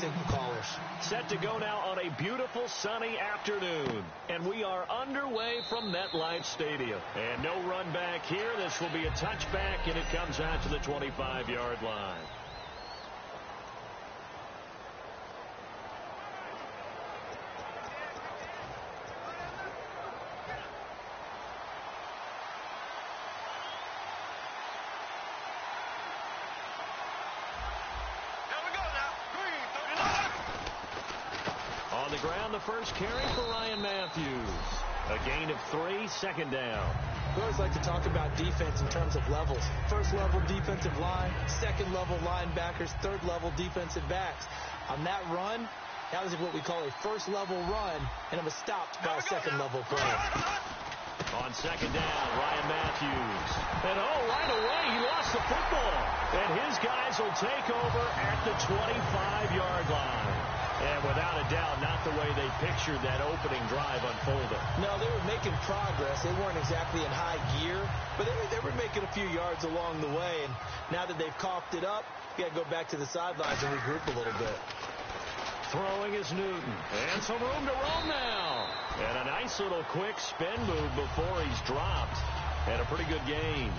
signal callers. Set to go now on a beautiful sunny afternoon. And we are underway from MetLife Stadium. And no run back here. This will be a touchback, and it comes out to the 25-yard line. On the ground, the first carry for Ryan Matthews. A gain of 3, second down. We always like to talk about defense in terms of levels. First level defensive line, second level linebackers, third level defensive backs. On that run, that was what we call a first level run, and it was stopped by a second level play. On second down, Ryan Matthews. And right away, he lost the football. And his guys will take over at the 25-yard line. And without a doubt, not the way they pictured that opening drive unfolding. No, they were making progress. They weren't exactly in high gear, but they were making a few yards along the way. And now that they've coughed it up, you got to go back to the sidelines and regroup a little bit. Throwing is Newton. And some room to roam now. And a nice little quick spin move before he's dropped. And a pretty good gain.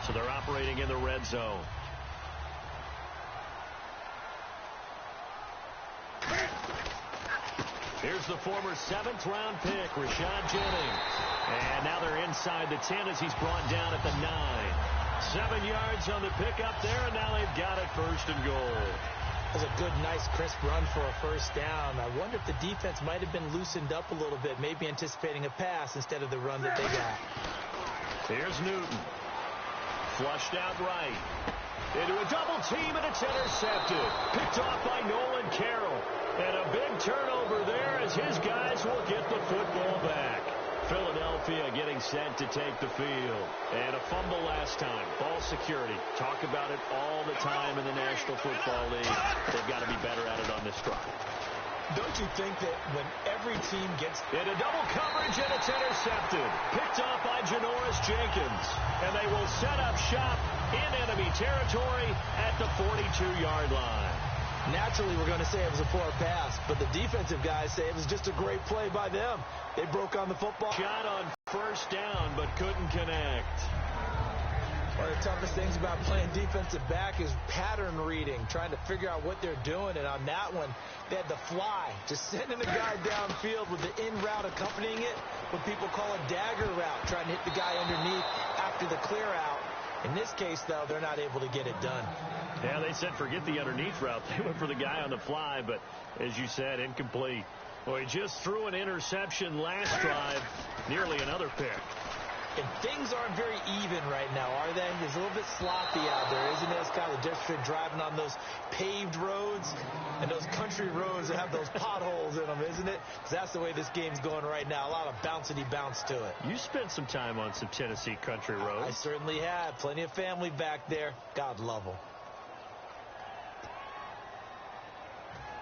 So they're operating in the red zone. Here's the former 7th-round pick, Rashad Jennings. And now they're inside the 10 as he's brought down at the 9. 7 yards on the pickup there, and now they've got it first and goal. That was a good, nice, crisp run for a first down. I wonder if the defense might have been loosened up a little bit, maybe anticipating a pass instead of the run that they got. Here's Newton. Flushed out right. Into a double team, and it's intercepted. Picked off by Nolan Carroll. And a big turnover there as his guys will get the football back. Philadelphia getting set to take the field. And a fumble last time. Ball security. Talk about it all the time in the National Football League. They've got to be better at it on this drive. Don't you think that when every team gets into double coverage and it's intercepted, picked off by Janoris Jenkins, and they will set up shop in enemy territory at the 42-yard line. Naturally, we're going to say it was a poor pass, but the defensive guys say it was just a great play by them. They broke on the football. Shot on first down, but couldn't connect. One of the toughest things about playing defensive back is pattern reading, trying to figure out what they're doing. And on that one, they had the fly, just sending the guy downfield with the in route accompanying it, what people call a dagger route, trying to hit the guy underneath after the clear out. In this case, though, they're not able to get it done. Yeah, they said forget the underneath route. They went for the guy on the fly, but as you said, incomplete. Well, he just threw an interception last drive, nearly another pick. And things aren't very even right now, are they? It's a little bit sloppy out there, isn't it? It's kind of just driving on those paved roads and those country roads that have those potholes in them, isn't it? Because that's the way this game's going right now. A lot of bounce to it. You spent some time on some Tennessee country roads. I certainly have. Plenty of family back there. God love them.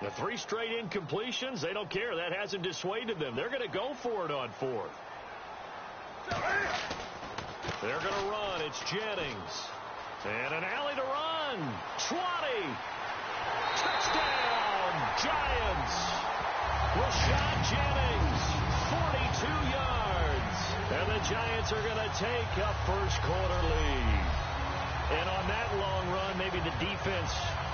The 3 straight incompletions, they don't care. That hasn't dissuaded them. They're going to go for it on 4th. They're going to run. It's Jennings. And an alley to run. 20. Touchdown, Giants. Rashad Jennings, 42 yards. And the Giants are going to take a first-quarter lead. And on that long run, maybe the defense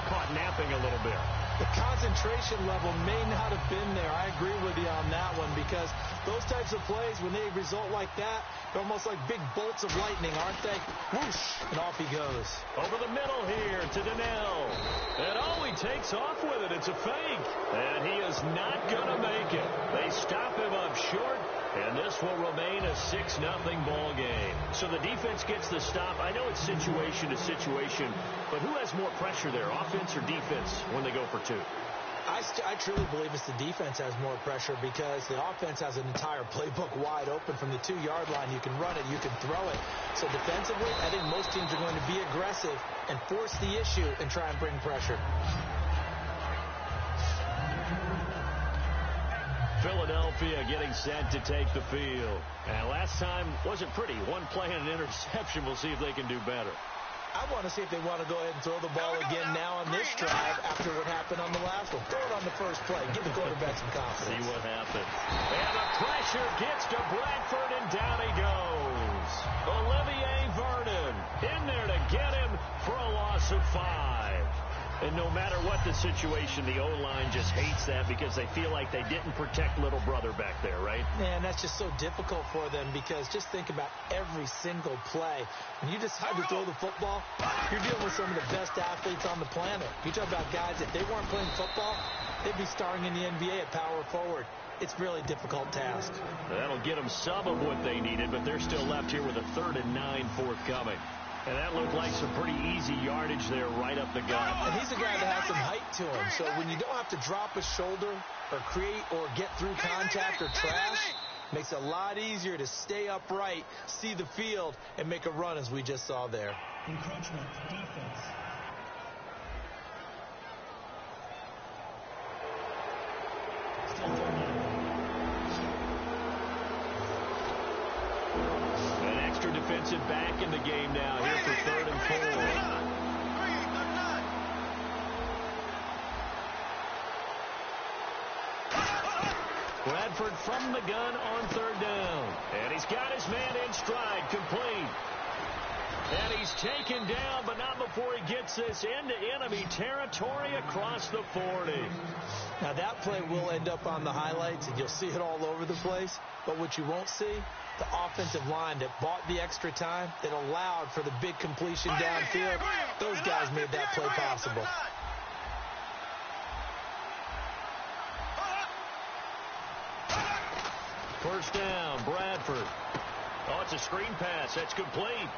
caught napping a little bit. The concentration level may not have been there. I agree with you on that one, because those types of plays, when they result like that, they're almost like big bolts of lightning, aren't they? Whoosh, and off he goes. Over the middle here to Donnell. And he takes off with it. It's a fake. And he is not going to make it. They stop him up short, and this will remain a 6-0 ball game. So the defense gets the stop. I know it's situation to situation, but who has more pressure there, offense or defense, when they go for 2? I truly believe it's the defense has more pressure, because the offense has an entire playbook wide open from the 2-yard line. You can run it, you can throw it. So defensively, I think most teams are going to be aggressive and force the issue and try and bring pressure. Philadelphia getting set to take the field. And last time wasn't pretty. One play and an interception. We'll see if they can do better. I want to see if they want to go ahead and throw the ball again now on this drive after what happened on the last one. Throw it on the first play. Give the quarterback some confidence. See what happens. And the pressure gets to Bradford, and down he goes. Olivier Vernon in there to get him for a loss of 5. And no matter what the situation, the O-line just hates that because they feel like they didn't protect little brother back there, right? Man, that's just so difficult for them because just think about every single play. When you decide to throw the football, you're dealing with some of the best athletes on the planet. You talk about guys, if they weren't playing football, they'd be starring in the NBA at power forward. It's a really difficult task. That'll get them some of what they needed, but they're still left here with a 3rd and 9 forthcoming. And that looked like some pretty easy yardage there right up the gut. And he's a guy that has some height to him. So when you don't have to drop a shoulder or create or get through contact or trash, makes it a lot easier to stay upright, see the field, and make a run as we just saw there. Encroachment defense. An extra defensive back in the game now here for 3rd and 4. Bradford from the gun on 3rd down. And he's got his man in stride, complete. And he's taken down, but not before he gets this into enemy territory across the 40. Now that play will end up on the highlights, and you'll see it all over the place. But what you won't see, the offensive line that bought the extra time, that allowed for the big completion downfield. Those guys made that play possible. First down, Bradford. Oh, it's a screen pass. That's complete.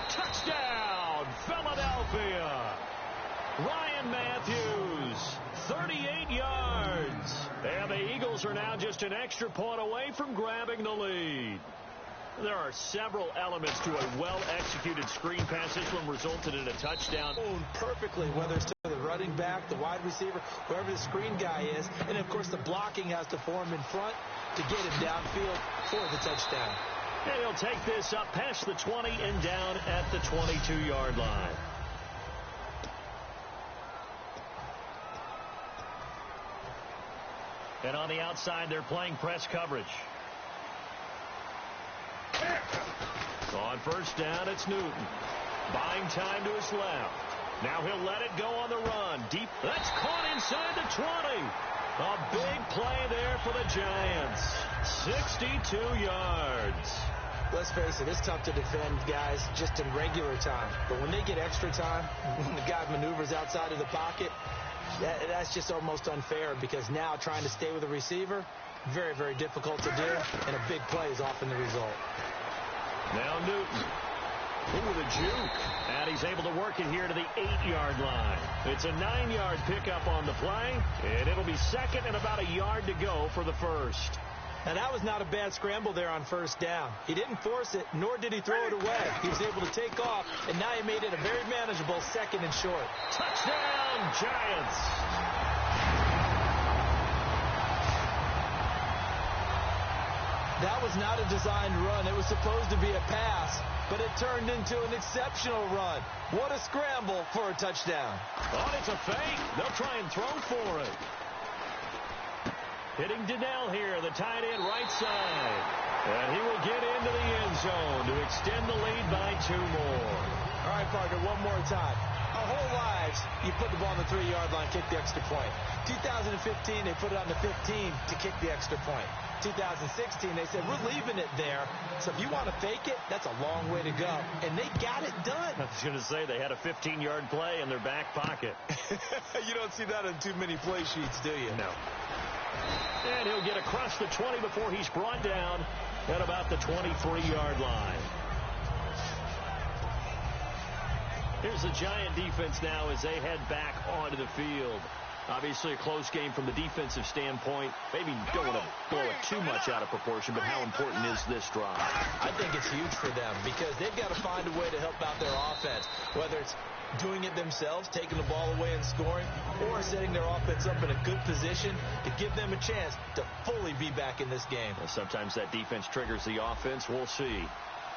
Touchdown, Philadelphia. Ryan Matthews, 38 yards. And the Eagles are now just an extra point away from grabbing the lead. There are several elements to a well-executed screen pass. This one resulted in a touchdown. Perfectly, whether it's to the running back, the wide receiver, whoever the screen guy is. And, of course, the blocking has to form in front to get him downfield for the touchdown. And he'll take this up past the 20 and down at the 22-yard line. And on the outside, they're playing press coverage. On first down, it's Newton. Buying time to his left. Now he'll let it go on the run. Deep. That's caught inside the 20. A big play there for the Giants. 62 yards. Let's face it, it's tough to defend guys just in regular time. But when they get extra time, when the guy maneuvers outside of the pocket, that's just almost unfair because now trying to stay with the receiver, very, very difficult to do, and a big play is often the result. Now Newton. Ooh, the juke. And he's able to work it here to the 8-yard line. It's a 9-yard pickup on the play, and it'll be 2nd and about a yard to go for the first. And that was not a bad scramble there on first down. He didn't force it, nor did he throw it away. He was able to take off, and now he made it a very manageable 2nd and short. Touchdown, Giants. That was not a designed run. It was supposed to be a pass, but it turned into an exceptional run. What a scramble for a touchdown. Oh, it's a fake. They'll try and throw for it. Hitting Donnell here, the tight end right side. And he will get into the end zone to extend the lead by 2 more. All right, Parker, one more time. Our whole lives, you put the ball on the 3-yard line, kick the extra point. 2015, they put it on the 15 to kick the extra point. 2016, they said, we're leaving it there. So if you want to fake it, that's a long way to go. And they got it done. I was going to say, they had a 15-yard play in their back pocket. You don't see that on too many play sheets, do you? No. And he'll get across the 20 before he's brought down at about the 23-yard line. Here's the Giant defense now as they head back onto the field. Obviously a close game from the defensive standpoint. Maybe don't want to blow it too much out of proportion, but how important is this drive? I think it's huge for them because they've got to find a way to help out their offense, whether it's doing it themselves, taking the ball away and scoring, or setting their offense up in a good position to give them a chance to fully be back in this game. Well, sometimes that defense triggers the offense. We'll see.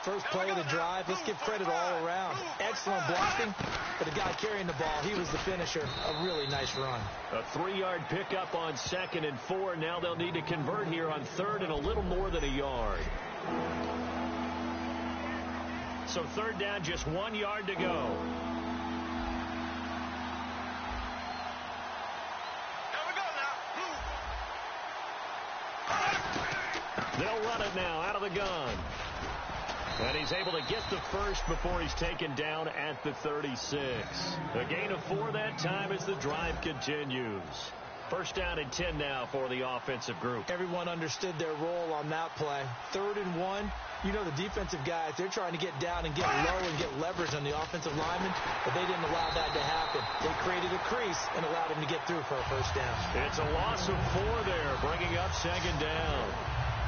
First play of the drive, let's give credit all around. Excellent blocking, but the guy carrying the ball, he was the finisher. A really nice run. A 3-yard pickup on 2nd and 4. Now they'll need to convert here on 3rd and a little more than a yard. So 3rd down, just 1 yard to go. They'll run it now out of the gun. And he's able to get the first before he's taken down at the 36. A gain of 4 that time as the drive continues. 1st down and 10 now for the offensive group. Everyone understood their role on that play. 3rd and 1. You know the defensive guys, they're trying to get down and get low and get leverage on the offensive lineman, but they didn't allow that to happen. They created a crease and allowed him to get through for a 1st down. It's a loss of 4 there, bringing up 2nd down.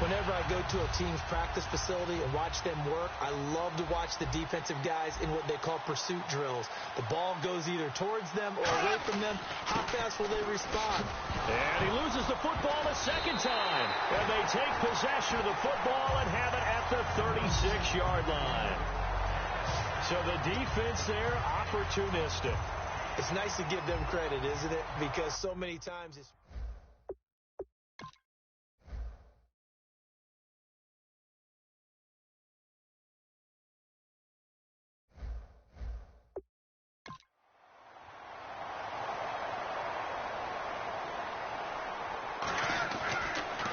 Whenever I go to a team's practice facility and watch them work, I love to watch the defensive guys in what they call pursuit drills. The ball goes either towards them or away from them. How fast will they respond? And he loses the football a 2nd time. And they take possession of the football and have it at the 36-yard line. So the defense there, opportunistic. It's nice to give them credit, isn't it? Because so many times it's...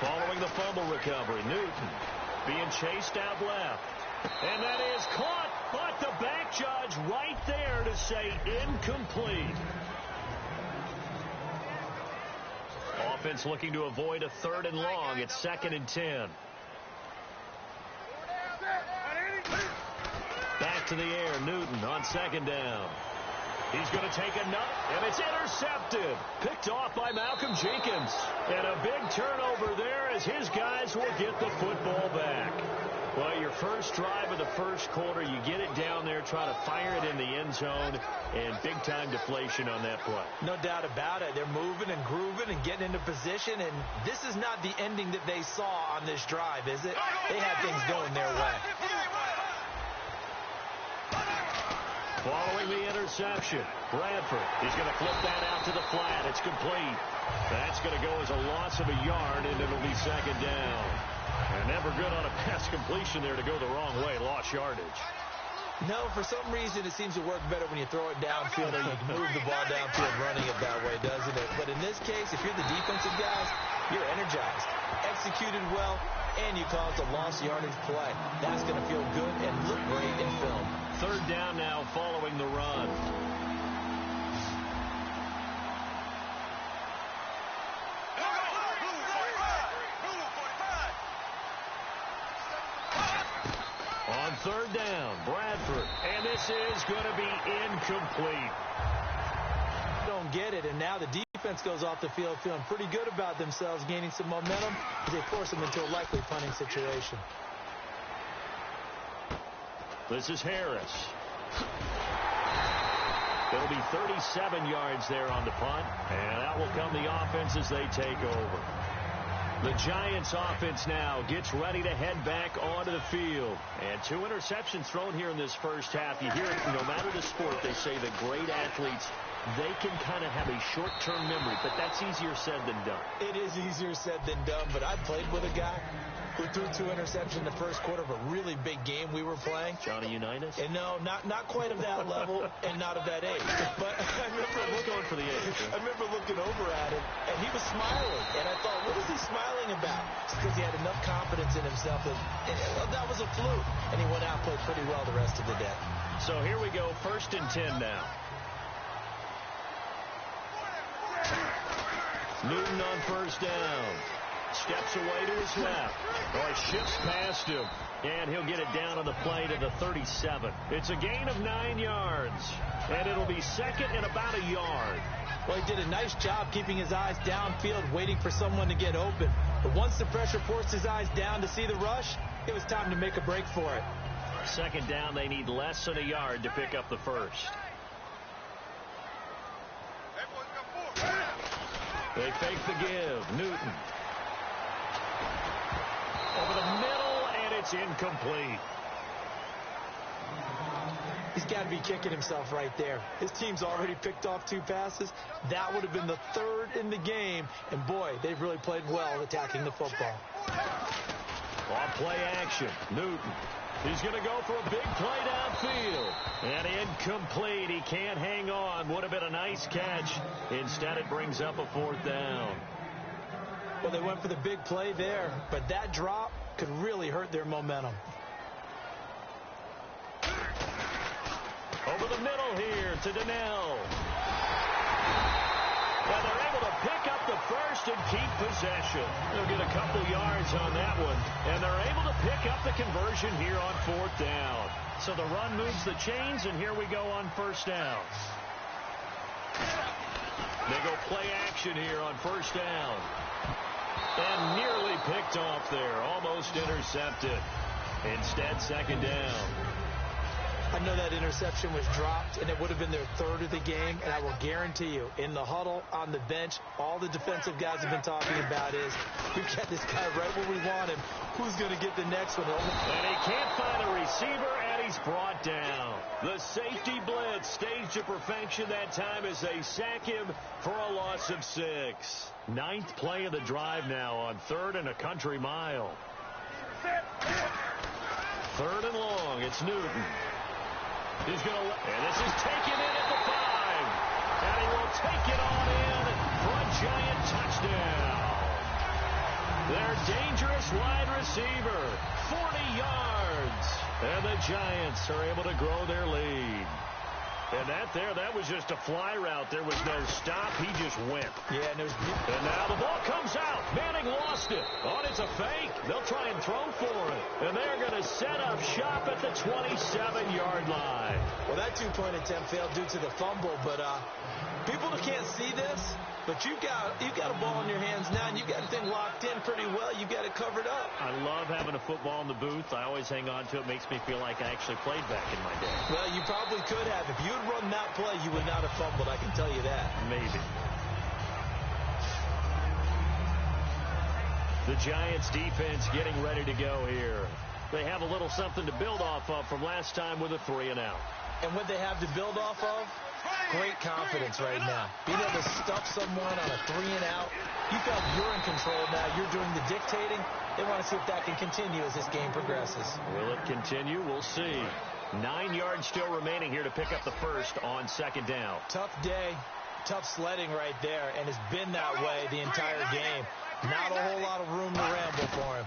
Following the fumble recovery, Newton being chased out left. And that is caught, but the back judge right there to say incomplete. Offense looking to avoid a 3rd and long. It's 2nd and 10. Back to the air, Newton on 2nd down. He's going to take another, and it's intercepted. Picked off by Malcolm Jenkins. And a big turnover there as his guys will get the football back. Well, your first drive of the 1st quarter, you get it down there, try to fire it in the end zone, and big-time deflation on that play. No doubt about it. They're moving and grooving and getting into position, and this is not the ending that they saw on this drive, is it? They had things going their way. Following the interception, Bradford, he's going to flip that out to the flat. It's complete. That's going to go as a loss of a yard, and it'll be 2nd down. And never good on a pass completion there to go the wrong way. Lost yardage. No, for some reason it seems to work better when you throw it downfield or you can move the ball downfield running it that way, doesn't it? But in this case, if you're the defensive guys, you're energized, executed well, and you caused a lost yardage play. That's going to feel good and look great in film. 3rd down now following the run. On 3rd down, Bradford, and this is going to be incomplete. Don't get it, and now the defense goes off the field feeling pretty good about themselves, gaining some momentum as they force them into a likely punting situation. This is Harris. It'll be 37 yards there on the punt, and out will come the offense as they take over. The Giants offense now gets ready to head back onto the field. And 2 interceptions thrown here in this 1st half. You hear it, no matter the sport, they say that great athletes, they can kind of have a short-term memory, but that's easier said than done. It is easier said than done, but I played with a guy who threw 2 interceptions in the 1st quarter of a really big game we were playing. Johnny Unitas? And no, not quite of that level and not of that age. But I remember going for the age. I remember looking over at him, and he was smiling. And I thought, what is he smiling about? It's because he had enough confidence in himself that was a fluke. And he went out and played pretty well the rest of the day. So here we go, 1st and 10 now. Newton on 1st down. Steps away to his left. Or shifts past him. And he'll get it down on the play to the 37. It's a gain of 9 yards. And it'll be second and about a yard. Well, he did a nice job keeping his eyes downfield, waiting for someone to get open. But once the pressure forced his eyes down to see the rush, it was time to make a break for it. Second down, they need less than a yard to pick up the first. They fake the give. Newton. Over the middle, and it's incomplete. He's got to be kicking himself right there. His team's already picked off 2 passes. That would have been the 3rd in the game. And, boy, they've really played well attacking the football. On play action, Newton. He's going to go for a big play downfield. And incomplete. He can't hang on. Would have been a nice catch. Instead, it brings up a 4th down. Well, they went for the big play there, but that drop could really hurt their momentum. Over the middle here to Donnell. And they're able to pick up the first and keep possession. They'll get a couple yards on that one. And they're able to pick up the conversion here on 4th down. So the run moves the chains, and here we go on 1st down. They go play action here on 1st down. And nearly picked off there. Almost intercepted. Instead, 2nd down. I know that interception was dropped, and it would have been their 3rd of the game. And I will guarantee you, in the huddle, on the bench, all the defensive guys have been talking about is, we've got this guy right where we want him. Who's going to get the next one? And he can't find a receiver, and he's brought down. The safety blitz staged to perfection that time as they sack him for a loss of 6. 9th play of the drive now on 3rd and a country mile. 3rd and long. It's Newton. He's going to, and this is taken in at the 5. And he will take it on in for a giant touchdown. Their dangerous wide receiver, 40 yards. And the Giants are able to grow their lead. And that was just a fly route. There was no stop. He just went. Yeah, and now the ball comes out. Manning lost it. Oh, it's a fake. They'll try and throw for it. And they're going to set up shop at the 27-yard line. Well, that 2-point attempt failed due to the fumble, but people can't see this. But you've got a ball in your hands now, and you've got the thing locked in pretty well. You've got it covered up. I love having a football in the booth. I always hang on to it. It makes me feel like I actually played back in my day. Well, you probably could have. If you had run that play, you would not have fumbled. I can tell you that. Maybe. The Giants defense getting ready to go here. They have a little something to build off of from last time with a 3-and-out. And what they have to build off of? Great confidence right now. Being able to stuff someone on a 3-and-out. You felt you're in control now. You're doing the dictating. They want to see if that can continue as this game progresses. Will it continue? We'll see. 9 yards still remaining here to pick up the first on 2nd down. Tough day. Tough sledding right there. And it's been that way the entire game. Not a whole lot of room to ramble for him.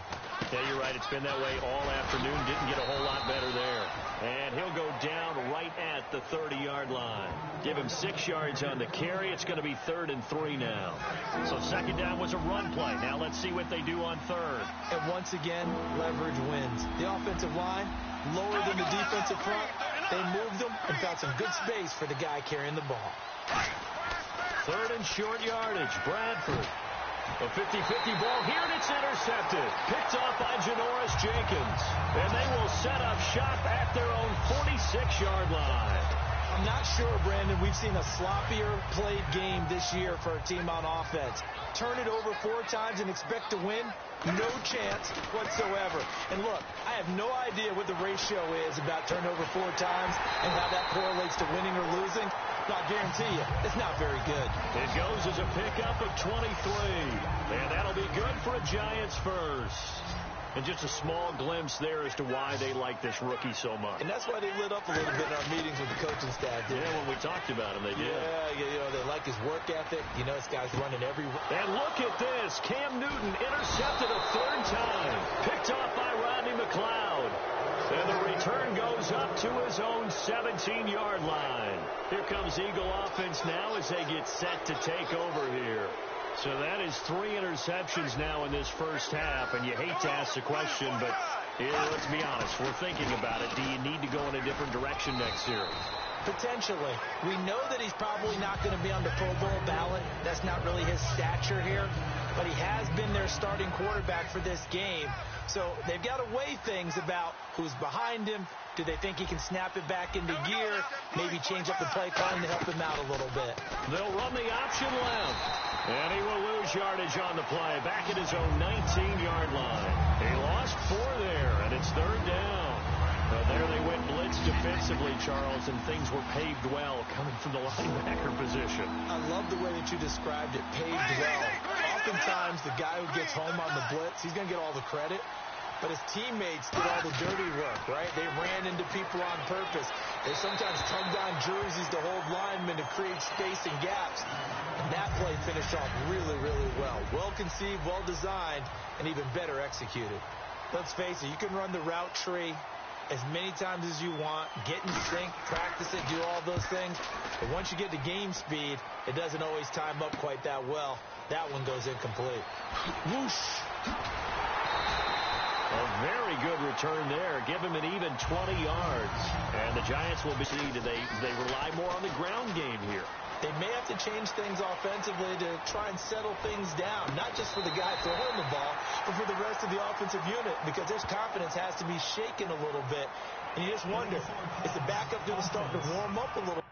Yeah, you're right. It's been that way all afternoon. Didn't get a whole lot better there. And he'll go down right at the 30-yard line. Give him 6 yards on the carry. It's going to be 3rd and 3 now. So 2nd down was a run play. Now let's see what they do on 3rd. And once again, leverage wins. The offensive line, lower than the defensive front. They moved them and found some good space for the guy carrying the ball. 3rd and short yardage. Bradford. A 50-50 ball here, and it's intercepted. Picked off by Janoris Jenkins. And they will set up shop at their own 46-yard line. I'm not sure, Brandon, we've seen a sloppier played game this year for a team on offense. Turn it over 4 times and expect to win? No chance whatsoever. And look, I have no idea what the ratio is about turnover 4 times and how that correlates to winning or losing. But I guarantee you, it's not very good. It goes as a pickup of 23. And that'll be good for a Giants first. And just a small glimpse there as to why they like this rookie so much. And that's why they lit up a little bit in our meetings with the coaching staff. Yeah, when we talked about him, they did. Yeah, you know, they like his work ethic. You know, this guy's running every... And look at this. Cam Newton intercepted a 3rd time. Picked off by Rodney McLeod. And the return goes up to his own 17-yard line. Here comes Eagle offense now as they get set to take over here. So that is 3 interceptions now in this first half, and you hate to ask the question, but let's be honest, we're thinking about it. Do you need to go in a different direction next series? Potentially. We know that he's probably not going to be on the Pro Bowl ballot. That's not really his stature here, but he has been their starting quarterback for this game. So they've got to weigh things about who's behind him. Do they think he can snap it back into gear? Maybe change up the play calling to help him out a little bit. They'll run the option left. And he will lose yardage on the play. Back at his own 19-yard line. He lost 4 there, and it's 3rd down. There they went blitz defensively, Charles, and things were paved well coming from the linebacker position. I love the way that you described it, paved well. Oftentimes, the guy who gets home on the blitz, he's going to get all the credit. But his teammates did all the dirty work, right? They ran into people on purpose. They sometimes tugged on jerseys to hold linemen to create space and gaps. And that play finished off really, really well. Well-conceived, well-designed, and even better executed. Let's face it, you can run the route tree as many times as you want, get in sync, practice it, do all those things. But once you get to game speed, it doesn't always time up quite that well. That one goes incomplete. Whoosh! A very good return there. Give him an even 20 yards. And the Giants will be seeded. They rely more on the ground game here. They may have to change things offensively to try and settle things down, not just for the guy throwing the ball, but for the rest of the offensive unit, because their confidence has to be shaken a little bit. And you just wonder, is the backup going to start to warm up a little?